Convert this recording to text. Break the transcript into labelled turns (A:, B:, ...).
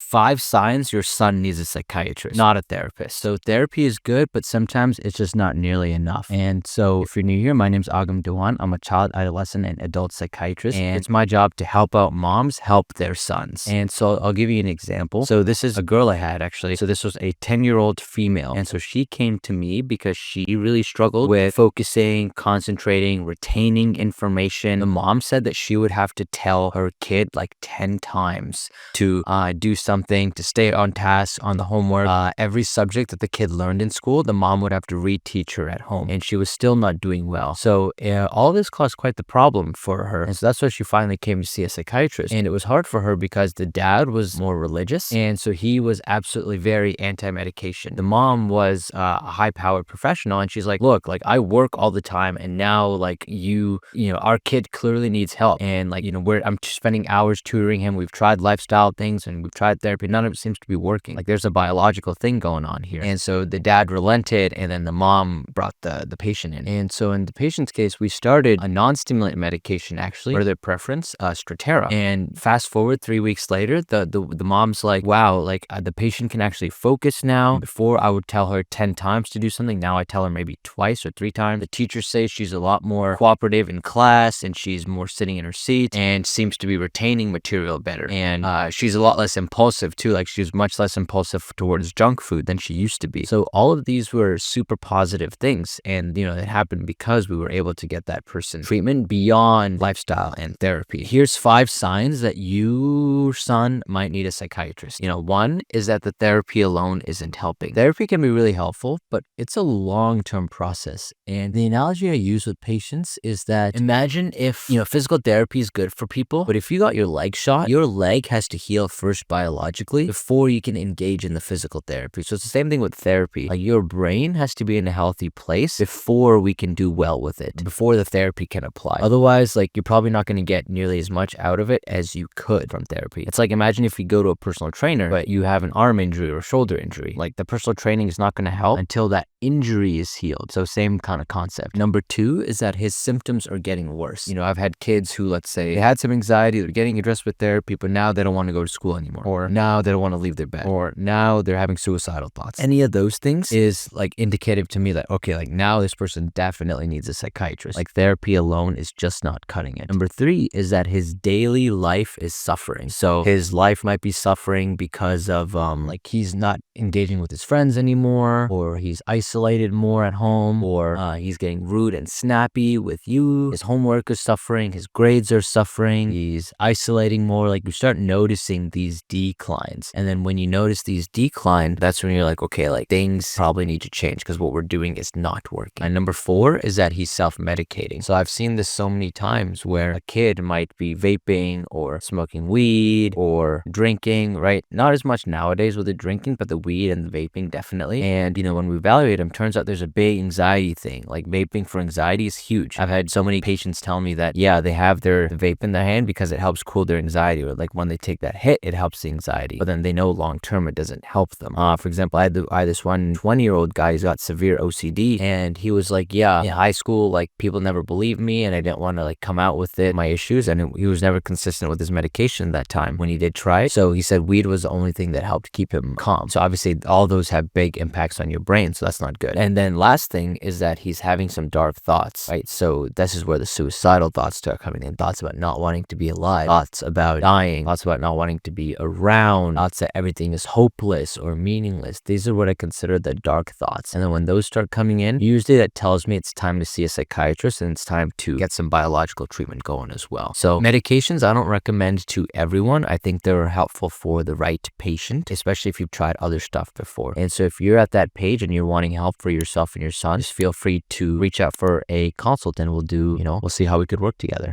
A: 5 signs your son needs a psychiatrist, not a therapist. So therapy is good, but sometimes it's just not nearly enough. And so if you're new here, my name's Agam Dewan. I'm a child, adolescent, and adult psychiatrist, and it's my job to help out moms help their sons. And so I'll give you an example. So this is a girl I had actually. So this was a 10-year-old female. And so she came to me because she really struggled with focusing, concentrating, retaining information. The mom said that she would have to tell her kid like 10 times to do something, to stay on task on the homework. Every subject that the kid learned in school, the mom would have to reteach her at home, and she was still not doing well. So all this caused quite the problem for her, and so that's why she finally came to see a psychiatrist. And it was hard for her because the dad was more religious, and so he was absolutely very anti-medication. The mom was a high-powered professional, and she's like, look, like I work all the time, and now like you know, our kid clearly needs help, and like, you know, I'm spending hours tutoring him. We've tried lifestyle things and we've tried therapy. None of it seems to be working. Like there's a biological thing going on here. And so the dad relented, and then the mom brought the patient in. And so in the patient's case, we started a non-stimulant medication actually, for their preference, Strattera. And fast forward 3 weeks later, the mom's like, wow, like the patient can actually focus now. Before I would tell her 10 times to do something. Now I tell her maybe twice or 3 times. The teacher says she's a lot more cooperative in class, and she's more sitting in her seat and seems to be retaining material better. And she's a lot less impulsive too. Like she's much less impulsive towards junk food than she used to be. So all of these were super positive things. And, you know, it happened because we were able to get that person treatment beyond lifestyle and therapy. Here's 5 signs that your son might need a psychiatrist. You know, 1 is that the therapy alone isn't helping. Therapy can be really helpful, but it's a long-term process. And the analogy I use with patients is that imagine if, you know, physical therapy is good for people, but if you got your leg shot, your leg has to heal first biologically before you can engage in the physical therapy. So it's the same thing with therapy. Like your brain has to be in a healthy place before we can do well with it, before the therapy can apply. Otherwise, like you're probably not going to get nearly as much out of it as you could from therapy. It's like imagine if you go to a personal trainer, but you have an arm injury or shoulder injury. Like the personal training is not going to help until that injury is healed. So same kind of concept. Number 2 is that his symptoms are getting worse. You know, I've had kids who, let's say, they had some anxiety, they're getting addressed with therapy, but now they don't want to go to school anymore, or now they don't want to leave their bed, or now they're having suicidal thoughts. Any of those things is like indicative to me that, okay, like now this person definitely needs a psychiatrist. Like therapy alone is just not cutting it. Number 3 is that his daily life is suffering. So his life might be suffering because of like he's not engaging with his friends anymore, or he's isolated more at home, or he's getting rude and snappy with you. His homework is suffering, his grades are suffering, he's isolating more. Like you start noticing these declines. And then when you notice these declines, that's when you're like, okay, like things probably need to change because what we're doing is not working. And number 4 is that he's self-medicating. So I've seen this so many times where a kid might be vaping or smoking weed or drinking, right? Not as much nowadays with the drinking, but the weed and the vaping definitely. And, you know, when we evaluate him, turns out there's a big anxiety thing. Like vaping for anxiety is huge. I've had so many patients tell me that, yeah, they have their vape in their hand because it helps cool their anxiety, or like when they take that hit, it helps the anxiety, but then they know long-term it doesn't help them. For example, I had this one 20-year-old guy who's got severe OCD, and he was like, yeah, in high school, like people never believed me, and I didn't want to like come out with it, my issues, and he was never consistent with his medication that time when he did try it. So he said weed was the only thing that helped keep him calm. So obviously all those have big impacts on your brain, so that's not good. And then last thing is that he's having some dark thoughts, right? So this is where the suicidal thoughts start coming in. Thoughts about not wanting to be alive, thoughts about dying, thoughts about not wanting to be around, thoughts that everything is hopeless or meaningless. These are what I consider the dark thoughts. And then when those start coming in, usually that tells me it's time to see a psychiatrist and it's time to get some biological treatment going as well. So medications I don't recommend to everyone. I think they're helpful for the right patient, especially if you've tried other stuff before. And so if you're at that page and you're wanting help for yourself and your son, just feel free to reach out for a consult, and we'll see how we could work together.